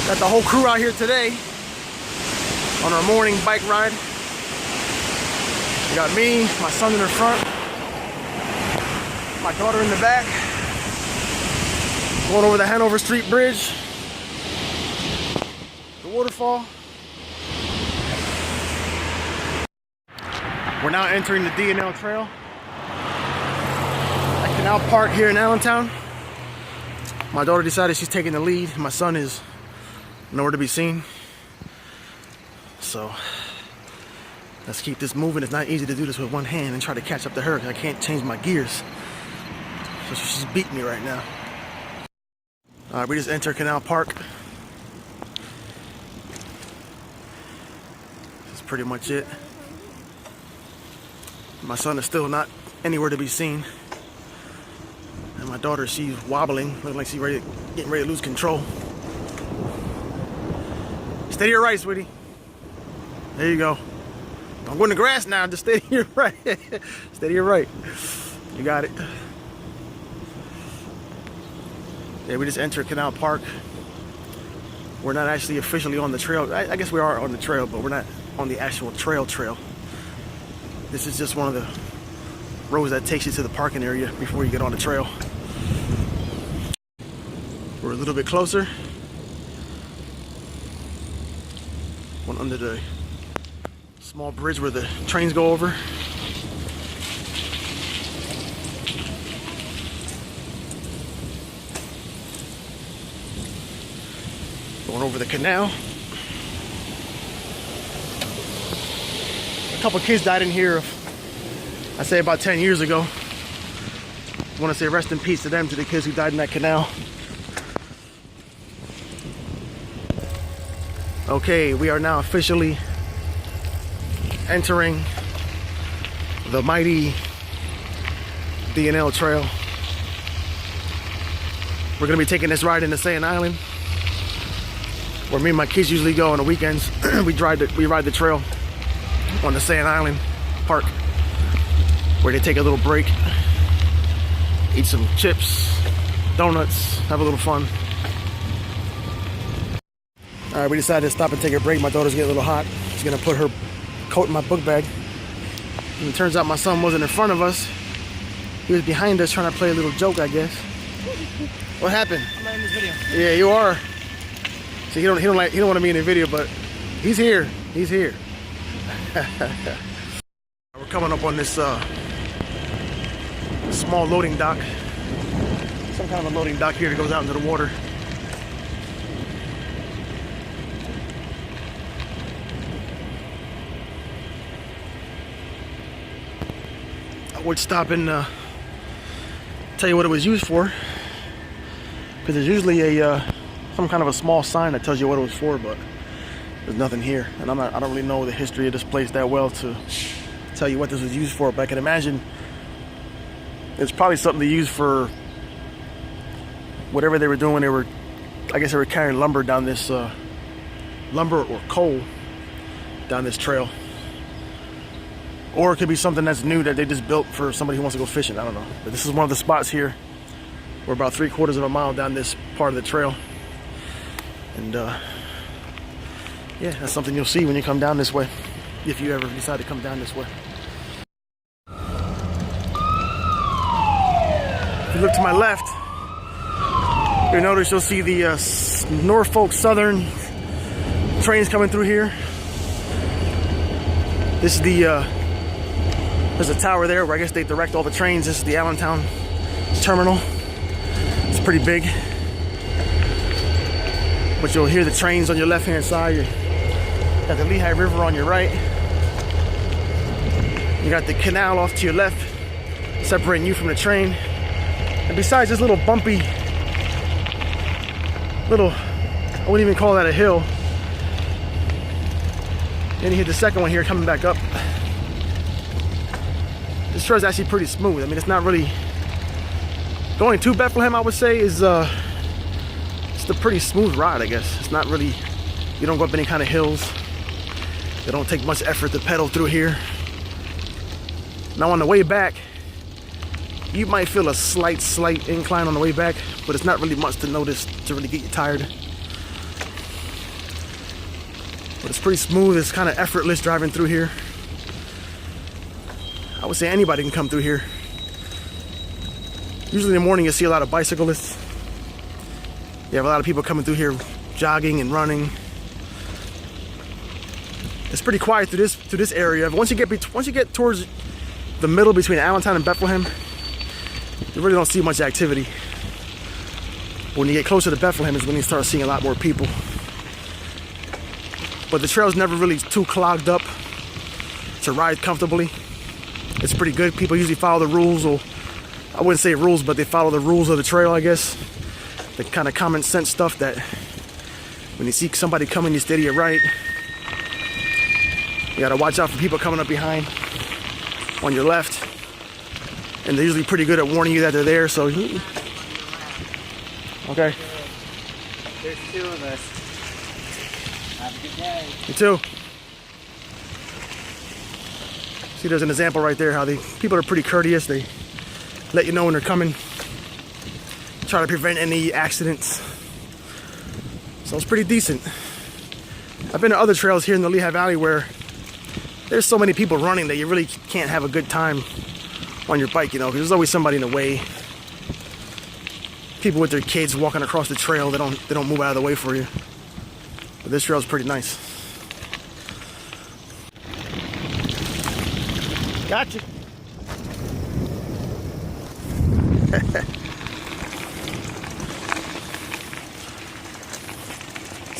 Got the whole crew out here today on our morning bike ride. We got me, my son in the front, my daughter in the back, going over the Hanover Street Bridge, the waterfall. We're now entering the D&L Trail at Canal Park here in Allentown. My daughter decided she's taking the lead. My son is nowhere to be seen. So let's keep this moving. It's not easy to do this with one hand and try to catch up to her because I can't change my gears. So she's beating me right now. All right, we just entered Canal Park. That's pretty much it. My son is still not anywhere to be seen. And my daughter, she's wobbling, looking like she's getting ready to lose control. Stay to your right, sweetie. There you go. Don't go in the grass now, just stay to your right. Stay to your right. You got it. Yeah, we just entered Canal Park. We're not actually officially on the trail. I guess we are on the trail, but we're not on the actual trail. This is just one of the roads that takes you to the parking area before you get on the trail. We're a little bit closer. One under the small bridge where the trains go over. Going over the canal. A couple kids died in here, I say about 10 years ago. I want to say rest in peace to them, to the kids who died in that canal. Okay, we are now officially entering the mighty D&L Trail. We're going to be taking this ride into Sand Island, where me and my kids usually go on the weekends. we ride the trail on the Sand Island Park, where they take a little break, eat some chips, donuts, have a little fun. All right, we decided to stop and take a break. My daughter's getting a little hot. She's gonna put her coat in my book bag. And it turns out my son wasn't in front of us. He was behind us trying to play a little joke, I guess. What happened? I'm not in this video. Yeah, you are. See, he don't want to be in the video, but he's here. He's here. We're coming up on this small loading dock. Some kind of a loading dock here that goes out into the water. I would stop and tell you what it was used for, because there's usually a some kind of a small sign that tells you what it was for, but there's nothing here, and I don't really know the history of this place that well to tell you what this was used for, but I can imagine it's probably something they used for whatever they were doing when they were, I guess they were carrying lumber down this, lumber or coal down this trail. Or it could be something that's new that they just built for somebody who wants to go fishing, I don't know. But this is one of the spots here. We're about 3/4 of a mile down this part of the trail. And yeah, that's something you'll see when you come down this way, if you ever decide to come down this way. If you look to my left, you'll notice you'll see the Norfolk Southern trains coming through here. This is there's a tower there where I guess they direct all the trains. This is the Allentown terminal. It's pretty big. But you'll hear the trains on your left-hand side. You got the Lehigh River on your right. You got the canal off to your left, separating you from the train. And besides this little bumpy, I wouldn't even call that a hill. Then you hit the second one here coming back up. This trail is actually pretty smooth. I mean, it's not really, going to Bethlehem, I would say, is it's a pretty smooth ride, I guess. It's not really, you don't go up any kind of hills. They don't take much effort to pedal through here. Now on the way back, you might feel a slight incline on the way back, but it's not really much to notice to really get you tired. But it's pretty smooth. It's kind of effortless driving through here. I would say anybody can come through here. Usually in the morning you see a lot of bicyclists. You have a lot of people coming through here jogging and running. It's pretty quiet through this area. Once you get towards the middle between Allentown and Bethlehem, you really don't see much activity. But when you get closer to Bethlehem is when you start seeing a lot more people. But the trail's never really too clogged up to ride comfortably. It's pretty good. People usually follow the rules, or I wouldn't say rules, but they follow the rules of the trail, I guess. The kind of common sense stuff that when you see somebody coming, you stay to your right. You gotta watch out for people coming up behind on your left. And they're usually pretty good at warning you that they're there, so. Okay. There's two of us. Have a good day. You too. See, there's an example right there how people are pretty courteous. They let you know when they're coming. Try to prevent any accidents. So it's pretty decent. I've been to other trails here in the Lehigh Valley where there's so many people running that you really can't have a good time on your bike, you know, because there's always somebody in the way. People with their kids walking across the trail, they don't move out of the way for you. But this trail's pretty nice. Gotcha.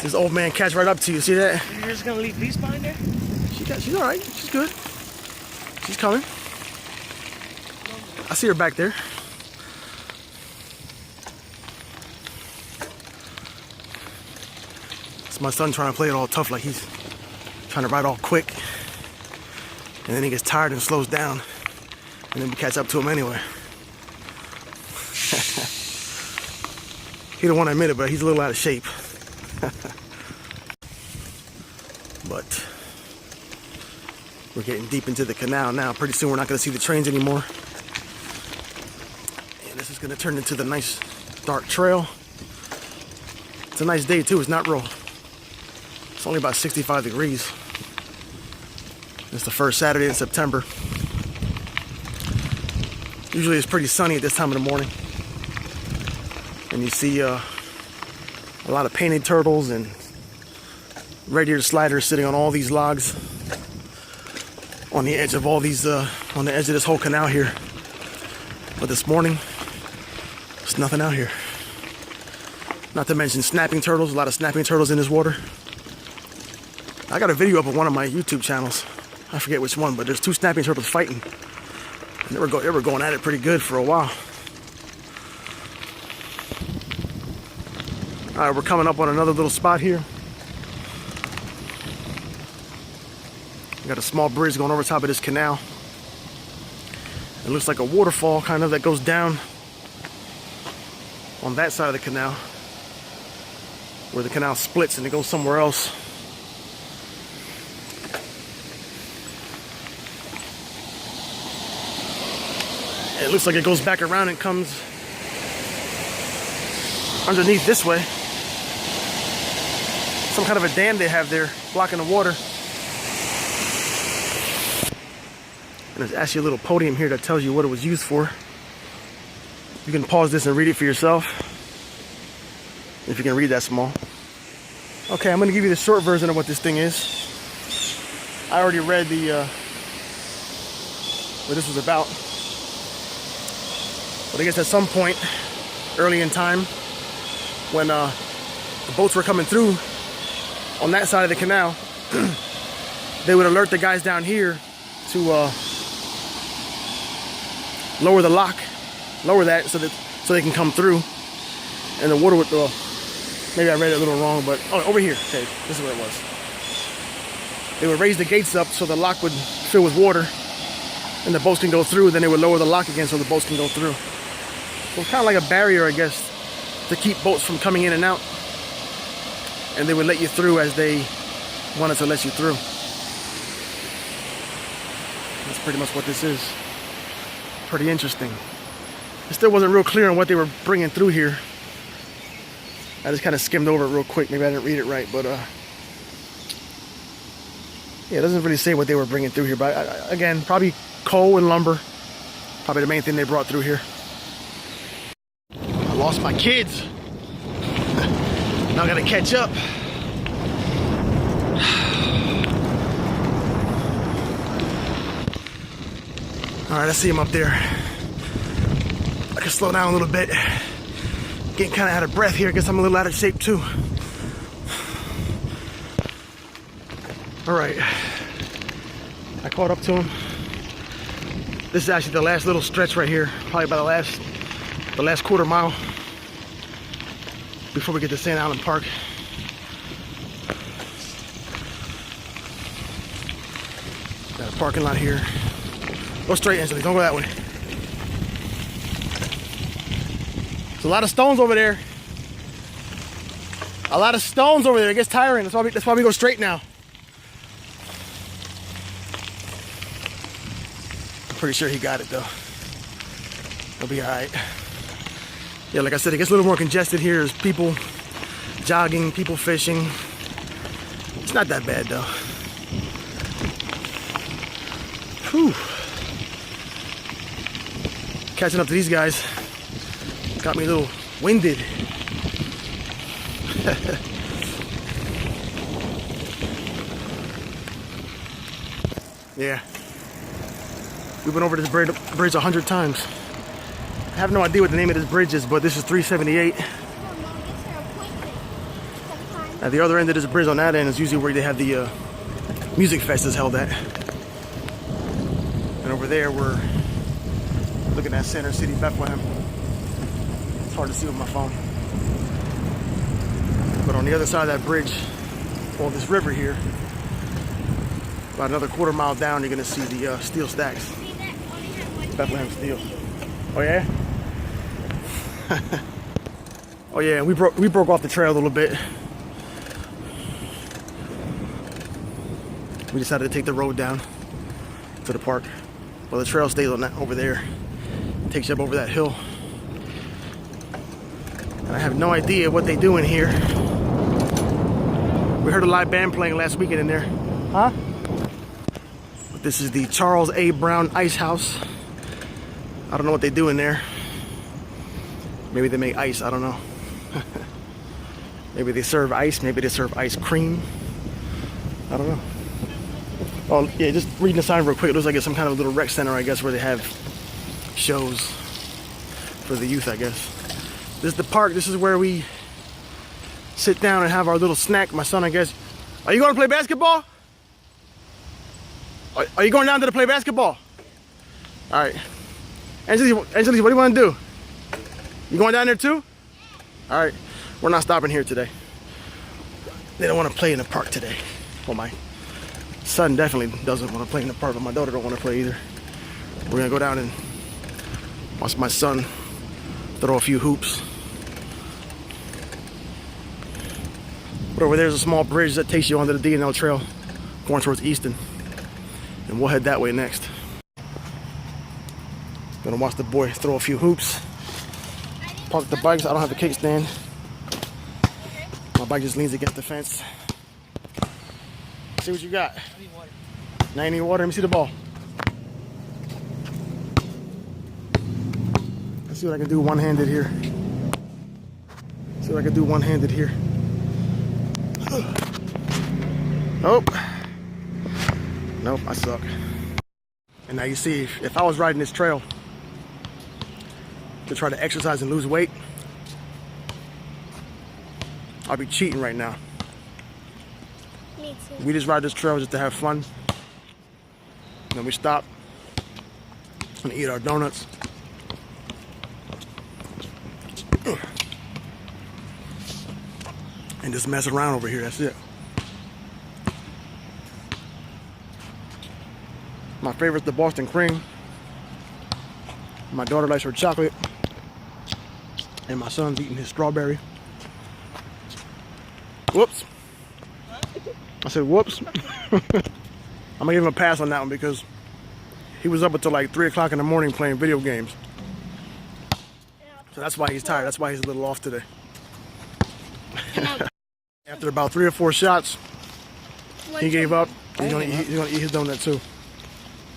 This old man catch right up to you. See that? You're just gonna leave Lise behind there? She's all right. She's good. She's coming. I see her back there. It's my son trying to play it all tough, like he's trying to ride all quick. And then he gets tired and slows down. And then we catch up to him anyway. He don't want to admit it, but he's a little out of shape. But we're getting deep into the canal now. Pretty soon we're not going to see the trains anymore. And this is going to turn into the nice dark trail. It's a nice day too. It's not real. It's only about 65 degrees. It's the first Saturday in September. Usually it's pretty sunny at this time of the morning. And you see a lot of painted turtles and radiator sliders sitting on all these logs on the edge of all these, on the edge of this whole canal here. But this morning, there's nothing out here. Not to mention snapping turtles, a lot of snapping turtles in this water. I got a video up on one of my YouTube channels. I forget which one, but there's two snapping turtles fighting. And they were going at it pretty good for a while. All right, we're coming up on another little spot here. We got a small bridge going over top of this canal. It looks like a waterfall kind of that goes down on that side of the canal, where the canal splits and it goes somewhere else. It looks like it goes back around and comes underneath this way. Some kind of a dam they have there blocking the water. And there's actually a little podium here that tells you what it was used for. You can pause this and read it for yourself, if you can read that small. Okay, I'm going to give you the short version of what this thing is. I already read what this was about. But I guess at some point early in time, when the boats were coming through on that side of the canal, they would alert the guys down here to lower the lock, lower that so they can come through, and the water would. Maybe I read it a little wrong, but over here. Okay, this is where it was. They would raise the gates up so the lock would fill with water, and the boats can go through. Then they would lower the lock again so the boats can go through. So it's kind of like a barrier, I guess, to keep boats from coming in and out. And they would let you through as they wanted to let you through. That's pretty much what this is. Pretty interesting. It still wasn't real clear on what they were bringing through here. I just kind of skimmed over it real quick. Maybe I didn't read it right, but Yeah, it doesn't really say what they were bringing through here, but again, probably coal and lumber. Probably the main thing they brought through here. I lost my kids. Now I gotta catch up. All right, I see him up there. I can slow down a little bit. Getting kind of out of breath here. I guess I'm a little out of shape too. All right, I caught up to him. This is actually the last little stretch right here, probably about the last quarter mile before we get to St. Allen Park. Got a parking lot here. Go straight, Angela, don't go that way. There's a lot of stones over there. A lot of stones over there. It gets tiring. That's why we go straight now. Pretty sure he got it though. He'll be all right. Yeah, like I said, it gets a little more congested here. There's people jogging, people fishing. It's not that bad though. Whew. Catching up to these guys got me a little winded. Yeah. We've been over this bridge 100 times. I have no idea what the name of this bridge is, but this is 378. At the other end of this bridge on that end is usually where they have the music fest is held at. And over there we're looking at Center City, Bethlehem. It's hard to see with my phone. But on the other side of that bridge, or this river here, about another quarter mile down, you're gonna see the steel stacks. Bethlehem steel. Oh yeah? Oh yeah, we broke off the trail a little bit. We decided to take the road down to the park. Well, the trail stays on that over there. It takes you up over that hill. And I have no idea what they do in here. We heard a live band playing last weekend in there. Huh? But this is the Charles A. Brown Ice House. I don't know what they do in there. Maybe they make ice, I don't know. Maybe they serve ice, maybe they serve ice cream. I don't know. Oh yeah, just reading the sign real quick. It looks like it's some kind of little rec center, I guess, where they have shows for the youth, I guess. This is the park. This is where we sit down and have our little snack. My son, I guess. Are you going to play basketball? Are you going down to play basketball? All right. Angeles, what do you want to do? You going down there too? All right. We're not stopping here today. They don't want to play in the park today. Well, my son definitely doesn't want to play in the park, but my daughter don't want to play either. We're going to go down and watch my son throw a few hoops. But over there's a small bridge that takes you onto the D&L Trail going towards Easton. And we'll head that way next. Gonna watch the boy throw a few hoops. Park the bikes. I don't have a kickstand. My bike just leans against the fence. See what you got. I need water. Now you need water. Let me see the ball. Let's see what I can do one-handed here. See what I can do one-handed here. Nope. Nope, I suck. And now you see, if I was riding this trail to try to exercise and lose weight, I'll be cheating right now. Me too. We just ride this trail just to have fun. And then we stop and eat our donuts. And just mess around over here, that's it. My favorite's the Boston cream. My daughter likes her chocolate. And my son's eating his strawberry. Whoops. I said whoops. I'm gonna give him a pass on that one because he was up until like 3 o'clock in the morning playing video games. So that's why he's tired. That's why he's a little off today. After about 3 or 4 shots, he gave up He's gonna eat his donut too.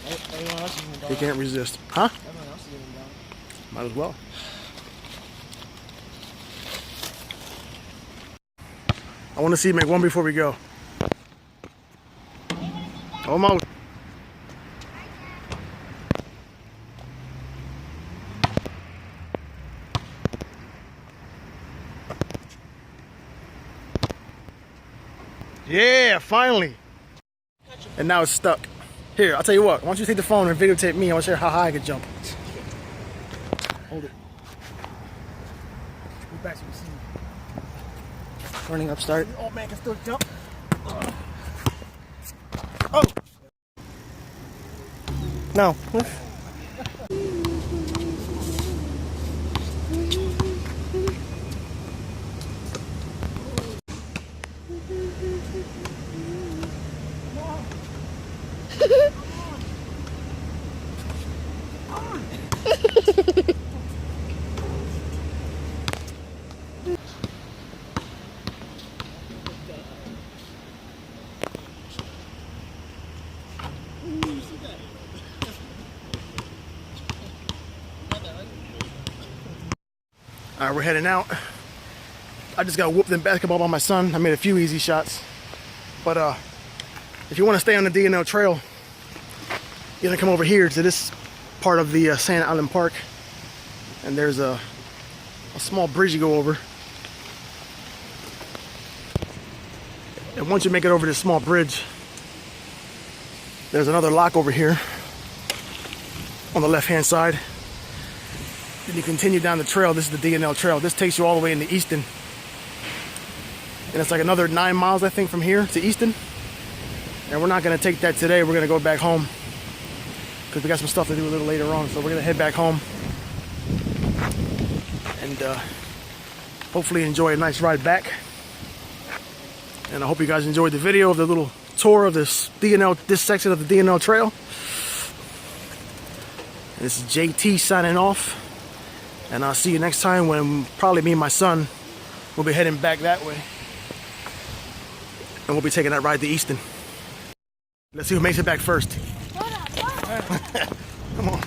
Everyone else is eating He donut. can't resist. Huh? Everyone else is eating donut. Might as well. I want to see you make one before we go. Almost. Yeah, finally. And now it's stuck. Here, I'll tell you what. Why don't you take the phone and videotape me? I want to share how high I can jump. Hold it. Move back so you can see. Turning up, start. Oh man, can still jump. Oh. No. All right, we're heading out. I just got whooped in basketball by my son. I made a few easy shots. But if you want to stay on the D&L trail, you're gonna come over here to this part of the Sand Island Park. And there's a small bridge you go over. And once you make it over this small bridge, there's another lock over here on the left-hand side. Then you continue down the trail. This is the D&L trail. This takes you all the way into Easton. And it's like another 9 miles, I think, from here to Easton. And we're not gonna take that today. We're gonna go back home because we got some stuff to do a little later on. So we're gonna head back home and hopefully enjoy a nice ride back. And I hope you guys enjoyed the video of the little tour of this section of the D&L trail. And this is JT signing off. And I'll see you next time when probably me and my son will be heading back that way. And we'll be taking that ride to Easton. Let's see who makes it back first. Come on.